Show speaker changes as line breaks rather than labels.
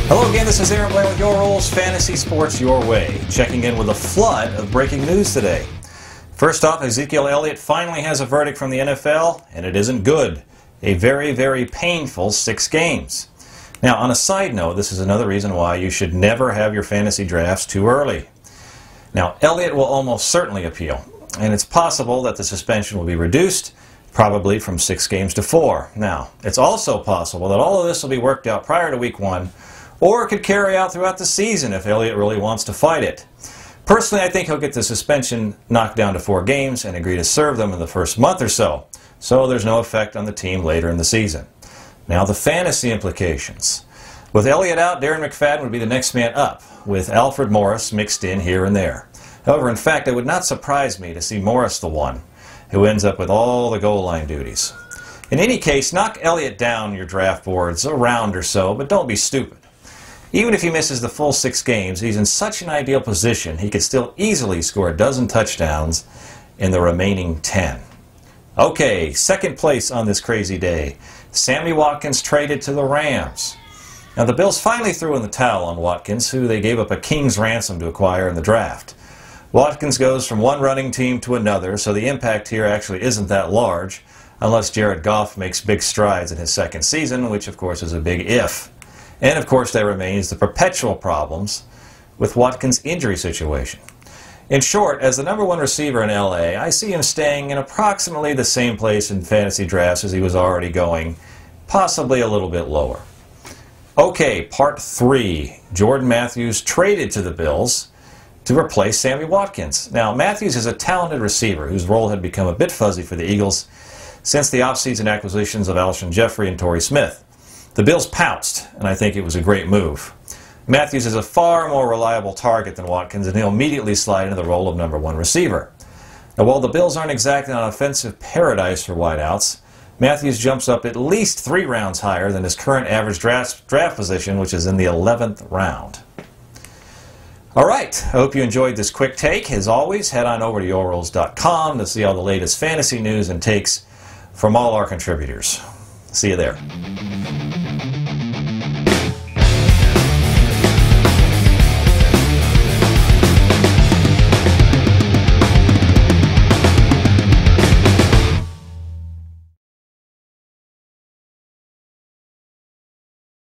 Hello again, this is Aaron Blair with YouRulz Fantasy Sports Your Way, checking in with a flood of breaking news today. First off, Ezekiel Elliott finally has a verdict from the NFL, and it isn't good. A very, very painful 6 games. Now, on a side note, this is another reason why you should never have your fantasy drafts too early. Now, Elliott will almost certainly appeal, and it's possible that the suspension will be reduced, probably from 6 games to 4. Now, it's also possible that all of this will be worked out prior to Week 1, or it could carry out throughout the season if Elliott really wants to fight it. Personally, I think he'll get the suspension knocked down to 4 games and agree to serve them in the first month or so there's no effect on the team later in the season. Now, the fantasy implications. With Elliott out, Darren McFadden would be the next man up, with Alfred Morris mixed in here and there. However, in fact, it would not surprise me to see Morris the one who ends up with all the goal line duties. In any case, knock Elliott down your draft boards a round or so, but don't be stupid. Even if he misses the full 6 games, he's in such an ideal position he could still easily score a dozen touchdowns in the remaining 10. Okay, second place on this crazy day. Sammy Watkins traded to the Rams. Now, the Bills finally threw in the towel on Watkins, who they gave up a king's ransom to acquire in the draft. Watkins goes from one running team to another, so the impact here actually isn't that large, unless Jared Goff makes big strides in his second season, which of course is a big if. And of course there remains the perpetual problems with Watkins' injury situation. In short, as the #1 receiver in LA, I see him staying in approximately the same place in fantasy drafts as he was already going, possibly a little bit lower. Okay, part 3. Jordan Matthews traded to the Bills to replace Sammy Watkins. Now, Matthews is a talented receiver whose role had become a bit fuzzy for the Eagles since the offseason acquisitions of Alshon Jeffrey and Torrey Smith. The Bills pounced, and I think it was a great move. Matthews is a far more reliable target than Watkins, and he'll immediately slide into the role of #1 receiver. Now, while the Bills aren't exactly an offensive paradise for wideouts, Matthews jumps up at least 3 rounds higher than his current average draft position, which is in the 11th round. All right, I hope you enjoyed this quick take. As always, head on over to YouRulz.com to see all the latest fantasy news and takes from all our contributors. See you there.